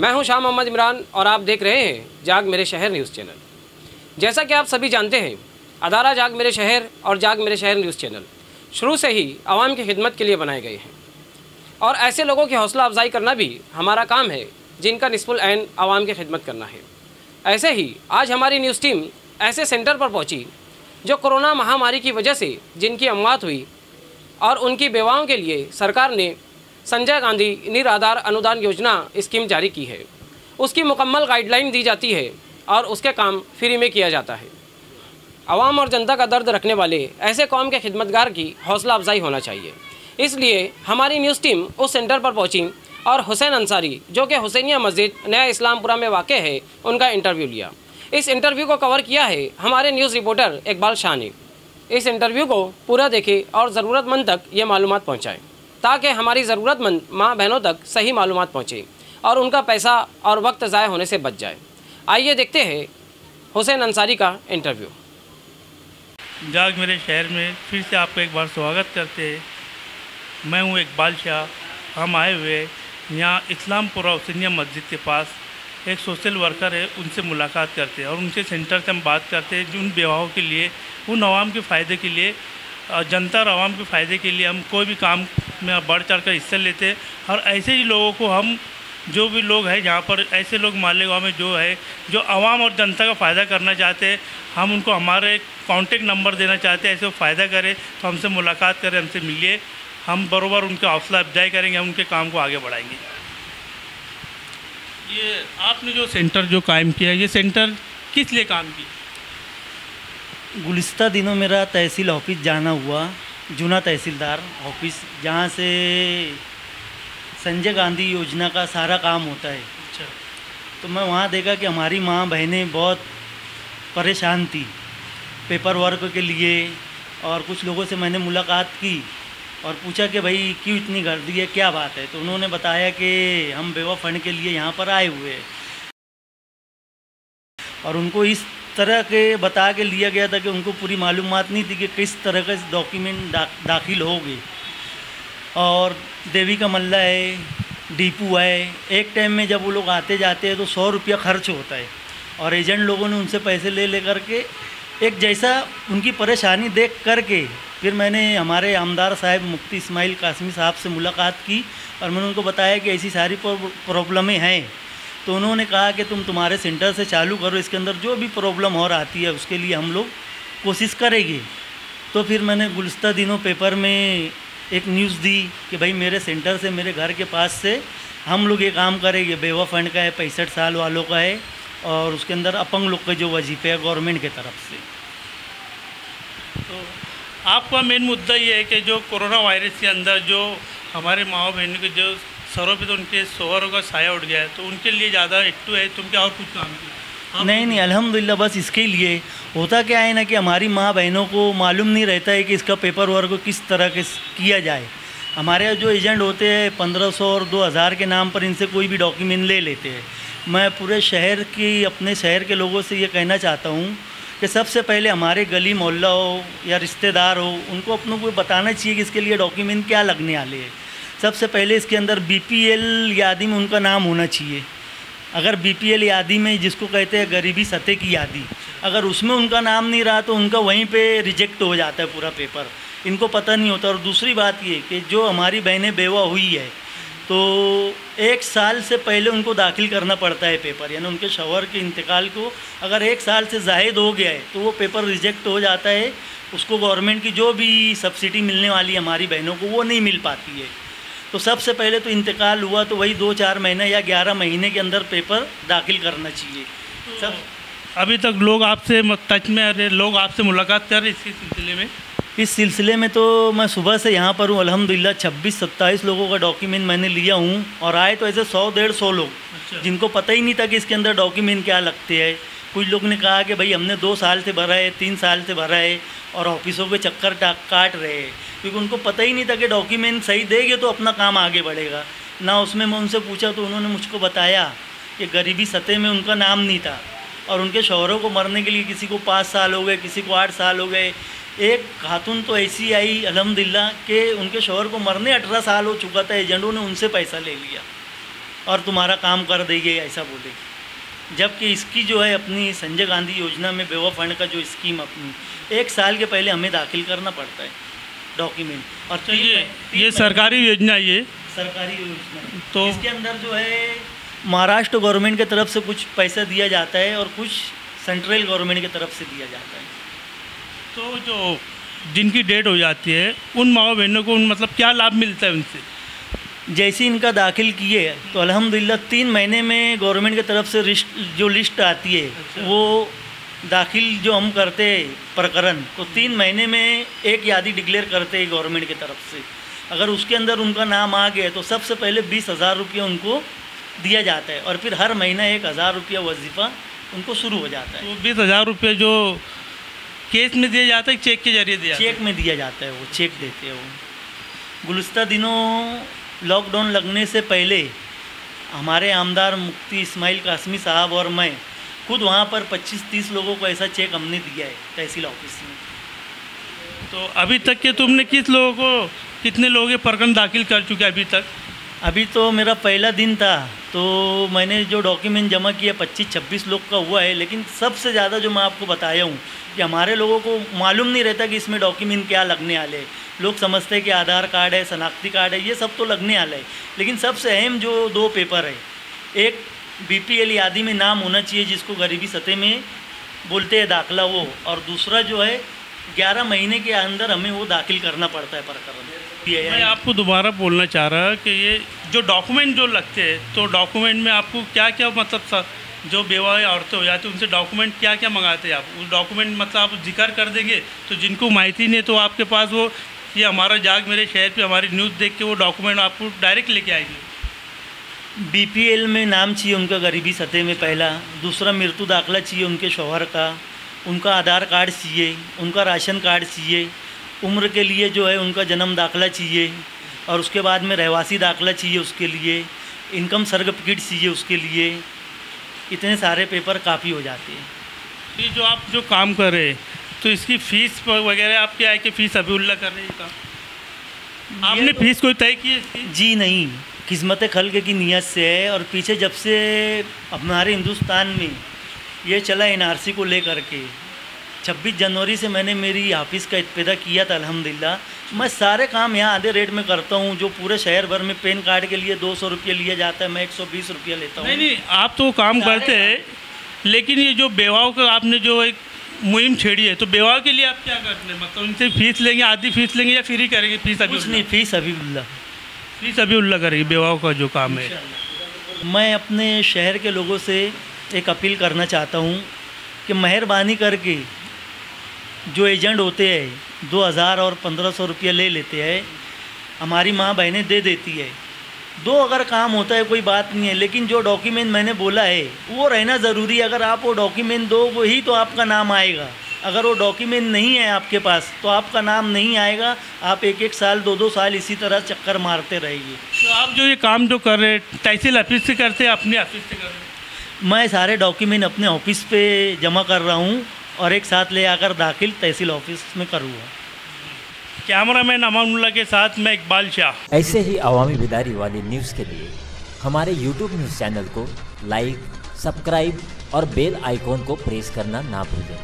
मैं हूं शाह मोहम्मद इमरान और आप देख रहे हैं जाग मेरे शहर न्यूज़ चैनल। जैसा कि आप सभी जानते हैं, अदारा जाग मेरे शहर और जाग मेरे शहर न्यूज़ चैनल शुरू से ही आवाम की खिदमत के लिए बनाए गए हैं और ऐसे लोगों की हौसला अफजाई करना भी हमारा काम है जिनका निस्फुल ऐन आवाम की खिदमत करना है। ऐसे ही आज हमारी न्यूज़ टीम ऐसे सेंटर पर पहुंची जो कोरोना महामारी की वजह से जिनकी अमवात हुई और उनकी बेवाओं के लिए सरकार ने संजय गांधी निराधार अनुदान योजना स्कीम जारी की है। उसकी मुकम्मल गाइडलाइन दी जाती है और उसके काम फ्री में किया जाता है। आवाम और जनता का दर्द रखने वाले ऐसे कौम के खिदमतगार की हौसला अफजाई होना चाहिए। इसलिए हमारी न्यूज़ टीम उस सेंटर पर पहुंची और हुसैन अंसारी, जो कि हुसैनिया मस्जिद नया इस्लामपुरा में वाक़ है, उनका इंटरव्यू लिया। इस इंटरव्यू को कवर किया है हमारे न्यूज़ रिपोर्टर इकबाल शाह ने। इस इंटरव्यू को पूरा देखें और ज़रूरतमंद तक ये मालूमात पहुँचाएँ ताकि हमारी ज़रूरतमंद माँ बहनों तक सही मालूमात पहुँचे और उनका पैसा और वक्त ज़ाय होने से बच जाए। आइए देखते हैं हुसैन अंसारी का इंटरव्यू। जाग मेरे शहर में फिर से आपका एक बार स्वागत करते हैं। मैं हूँ इकबाल शाह। हम आए हुए यहाँ इस्लामपुरा हुसैनिया मस्जिद के पास एक सोशल वर्कर है, उनसे मुलाकात करते हैं और उनके सेंटर से हम बात करते हैं जो उन बेवाओं के लिए, उन आवाम के फ़ायदे के लिए, जनता और आवाम के फ़ायदे के लिए हम कोई भी काम में बढ़ चढ़ कर हिस्सा लेते हैं। और ऐसे ही लोगों को हम, जो भी लोग हैं यहाँ पर, ऐसे लोग मालेगांव में जो है, जो आवाम और जनता का फ़ायदा करना चाहते हैं, हम उनको हमारे कॉन्टेक्ट नंबर देना चाहते हैं। ऐसे वो फ़ायदा करें तो हमसे मुलाकात करें, हमसे मिलिए, हम बरोबर उनका हौसला अफजाई करेंगे, हम उनके काम को आगे बढ़ाएंगे। ये आपने जो सेंटर जो कायम किया, ये सेंटर किस लिए काम किया? गुलिस्ता दिनों मेरा तहसील ऑफिस जाना हुआ, जूना तहसीलदार ऑफिस, जहाँ से संजय गांधी योजना का सारा काम होता है। अच्छा। तो मैं वहाँ देखा कि हमारी माँ बहनें बहुत परेशान थी पेपर वर्क के लिए, और कुछ लोगों से मैंने मुलाकात की और पूछा कि भाई क्यों इतनी गर्दी है, क्या बात है। तो उन्होंने बताया कि हम बेवा फंड के लिए यहाँ पर आए हुए हैं और उनको इस तरह के बता के लिया गया था कि उनको पूरी मालूमात नहीं थी कि किस तरह का डॉक्यूमेंट दाखिल होगी। और देवी का मल्ला है, डीपू है, एक टाइम में जब वो लोग आते जाते हैं तो 100 रुपया खर्च होता है और एजेंट लोगों ने उनसे पैसे ले करके एक जैसा उनकी परेशानी देख करके फिर मैंने हमारे आमदार साहब मुफ्ती इस्माइल कासमी साहब से मुलाकात की और मैंने उनको बताया कि ऐसी सारी प्रॉब्लमें हैं। तो उन्होंने कहा कि तुम्हारे सेंटर से चालू करो, इसके अंदर जो भी प्रॉब्लम और आती है उसके लिए हम लोग कोशिश करेंगे। तो फिर मैंने गुलिस्ता दिनों पेपर में एक न्यूज़ दी कि भाई मेरे सेंटर से, मेरे घर के पास से हम लोग ये काम करेंगे। बेवा फंड का है, 65 साल वालों का है और उसके अंदर अपंग लोग के जो वजीफे है गवर्नमेंट की तरफ से। तो आपका मेन मुद्दा ये है कि जो कोरोना वायरस के अंदर जो हमारे माँ बहनों के जो सरों पे तो उनके शोहरों का साया उठ गया है, तो उनके लिए ज़्यादा एक्टिव है। तुम क्या और कुछ काम किया? नहीं, अल्हम्दुलिल्लाह, बस इसके लिए होता क्या है ना कि हमारी माँ बहनों को मालूम नहीं रहता है कि इसका पेपर वर्क किस तरह के किया जाए। हमारे यहाँ जो एजेंट होते हैं 1500 और 2000 के नाम पर इनसे कोई भी डॉक्यूमेंट ले लेते हैं। मैं पूरे शहर की, अपने शहर के लोगों से ये कहना चाहता हूँ कि सबसे पहले हमारे गली मोहल्ला हो या रिश्तेदार हो, उनको अपनों को बताना चाहिए कि इसके लिए डॉक्यूमेंट क्या लगने वाले हैं। सबसे पहले इसके अंदर बीपीएल यादी में उनका नाम होना चाहिए। अगर बीपीएल यादी में, जिसको कहते हैं गरीबी सतह की यादी, अगर उसमें उनका नाम नहीं रहा तो उनका वहीं पे रिजेक्ट हो जाता है पूरा पेपर, इनको पता नहीं होता। और दूसरी बात ये कि जो हमारी बहनें बेवा हुई है तो 1 साल से पहले उनको दाखिल करना पड़ता है पेपर, यानी उनके शौहर के इंतकाल को अगर 1 साल से ज़ायद हो गया है तो वो पेपर रिजेक्ट हो जाता है। उसको गवर्नमेंट की जो भी सब्सिडी मिलने वाली है हमारी बहनों को, वो नहीं मिल पाती है। तो सबसे पहले तो इंतकाल हुआ तो वही 2-4 महीने या 11 महीने के अंदर पेपर दाखिल करना चाहिए। सब अभी तक लोग आपसे टच में आ रहे, लोग आपसे मुलाकात कर रहे इसी सिलसिले में? इस सिलसिले में तो मैं सुबह से यहाँ पर हूँ अल्हम्दुलिल्लाह। 26-27 लोगों का डॉक्यूमेंट मैंने लिया हूँ और आए तो ऐसे 100-150 लोग। अच्छा। जिनको जिनको पता ही नहीं था कि इसके अंदर डॉक्यूमेंट क्या लगते हैं। कुछ लोग ने कहा कि भाई हमने 2 साल से भरा है, 3 साल से भरा है और ऑफिसों पे चक्कर काट रहे हैं, क्योंकि उनको पता ही नहीं था कि डॉक्यूमेंट सही देंगे तो अपना काम आगे बढ़ेगा ना। उसमें मैं उनसे पूछा तो उन्होंने मुझको बताया कि गरीबी सतह में उनका नाम नहीं था और उनके शौहरों को मरने के लिए किसी को 5 साल हो गए, किसी को 8 साल हो गए। एक खातून तो ऐसी आई अल्हम्दुलिल्लाह कि उनके शौहर को मरने 18 साल हो चुका था, एजेंटों ने उनसे पैसा ले लिया। और तुम्हारा काम कर देंगे, ऐसा बोले। जबकि इसकी जो है अपनी संजय गांधी योजना में बेवा फंड का जो स्कीम अपनी 1 साल के पहले हमें दाखिल करना पड़ता है डॉक्यूमेंट। और तो ये सरकारी योजना, ये सरकारी योजना है। तो इसके अंदर जो है महाराष्ट्र गवर्नमेंट की तरफ से कुछ पैसा दिया जाता है और कुछ सेंट्रल गवर्नमेंट की तरफ से दिया जाता है। तो जो जिनकी डेट हो जाती है उन माँ बहनों को मतलब क्या लाभ मिलता है उनसे? जैसे इनका दाखिल किए तो अल्हम्दुलिल्लाह 3 महीने में गवर्नमेंट की तरफ से जो लिस्ट आती है वो दाखिल जो हम करते हैं प्रकरण, तो 3 महीने में एक यादी डिक्लेयर करते हैं गवर्नमेंट की तरफ से। अगर उसके अंदर उनका नाम आ गया तो सबसे पहले 20,000 रुपया उनको दिया जाता है और फिर हर महीना 1,000 रुपया वजीफ़ा उनको शुरू हो जाता है। तो 20,000 रुपये जो केस में दिया जाता है, चेक के जरिए दिया? चेक में दिया जाता है, वो चेक देते हैं वो। गुज़िश्ता दिनों लॉकडाउन लगने से पहले हमारे आमदार मुफ्ती इस्माइल कासमी साहब और मैं खुद वहाँ पर 25-30 लोगों को ऐसा चेक हमने दिया है तहसील ऑफिस में। तो अभी तक के तुमने कितने लोगों के प्रकरण दाखिल कर चुके अभी तक? अभी तो मेरा पहला दिन था तो मैंने जो डॉक्यूमेंट जमा किया 25-26 लोग का हुआ है। लेकिन सबसे ज़्यादा जो मैं आपको बताया हूँ कि हमारे लोगों को मालूम नहीं रहता कि इसमें डॉक्यूमेंट क्या लगने वाले हैं। लोग समझते हैं कि आधार कार्ड है, शनाख्ती कार्ड है, ये सब तो लगने वाला है। लेकिन सबसे अहम जो 2 पेपर है, एक BPL यादी में नाम होना चाहिए जिसको गरीबी सतह में बोलते हैं दाखला वो, और दूसरा जो है 11 महीने के अंदर हमें वो दाखिल करना पड़ता है प्रकरण। मैं आपको दोबारा बोलना चाह रहा कि ये जो डॉक्यूमेंट जो लगते हैं तो डॉक्यूमेंट में आपको क्या क्या मतलब जो बेवा औरतें हो जाती हैं उनसे डॉक्यूमेंट क्या क्या मंगाते हैं आप? उस डॉक्यूमेंट मतलब आप जिक्र कर देंगे तो जिनको माहिती नहीं तो आपके पास वो ये हमारा जाग मेरे शहर पे हमारी न्यूज़ देख के वो डॉक्यूमेंट आपको डायरेक्ट लेके आएंगे? BPL में नाम चाहिए उनका गरीबी सतह में पहला, दूसरा मृत्यु दाखला चाहिए उनके शौहर का, उनका आधार कार्ड चाहिए, उनका राशन कार्ड चाहिए, उम्र के लिए जो है उनका जन्म दाखला चाहिए, और उसके बाद में रहवासी दाखला चाहिए उसके लिए, इनकम सर्टिफिकेट चाहिए उसके लिए। इतने सारे पेपर काफ़ी हो जाते हैं। ये जो आप जो काम कर रहे हैं तो इसकी फ़ीस वगैरह आप क्या है कि फ़ीस अभी उल्ला कर रहे हैं काम? आपने फ़ीस कोई तय की है इसकी? जी नहीं, किस्मत खल्क की नीयत से है। और पीछे जब से हमारे हिंदुस्तान में ये चला NRC को लेकर के 26 जनवरी से मैंने मेरी ऑफिस का इत्तेदा किया था अल्हम्दुलिल्लाह। मैं सारे काम यहाँ आधे रेट में करता हूँ। जो पूरे शहर भर में पैन कार्ड के लिए 200 रुपये लिया जाता है, मैं 120 रुपया लेता हूँ। नहीं, आप तो काम करते हैं, लेकिन ये जो बेवाओं का आपने जो एक मुहिम छेड़ी है तो बेवाओं के लिए आप क्या करते हैं? मतलब उनसे फ़ीस लेंगे, आधी फ़ीस लेंगे या फ्री करेंगे? फ़ीस अभी कुछ नहीं, फ़ीस अभी उल्ला करेगी बेवाओं का जो काम है। मैं अपने शहर के लोगों से एक अपील करना चाहता हूँ कि मेहरबानी करके जो एजेंट होते हैं 2,000 और 1,500 रुपये ले लेते हैं, हमारी माँ बहनें दे देती है। 2 अगर काम होता है कोई बात नहीं है, लेकिन जो डॉक्यूमेंट मैंने बोला है वो रहना ज़रूरी है। अगर आप वो डॉक्यूमेंट दो वही तो आपका नाम आएगा। अगर वो डॉक्यूमेंट नहीं है आपके पास तो आपका नाम नहीं आएगा। आप 1-1 साल 2-2 साल इसी तरह चक्कर मारते रहेंगे। तो आप जो ये काम जो कर रहे हैं तहसील ऑफिस से करते हैं, अपने ऑफिस से कर रहे हैं? मैं सारे डॉक्यूमेंट अपने ऑफिस पे जमा कर रहा हूँ और एक साथ ले आकर दाखिल तहसील ऑफिस में करूँगा। कैमरामैन अमानुल्लाह के साथ मैं इकबाल शाह। ऐसे ही अवामी बेदारी वाली न्यूज़ के लिए हमारे YouTube न्यूज़ चैनल को लाइक, सब्सक्राइब और बेल आइकॉन को प्रेस करना ना भूलें।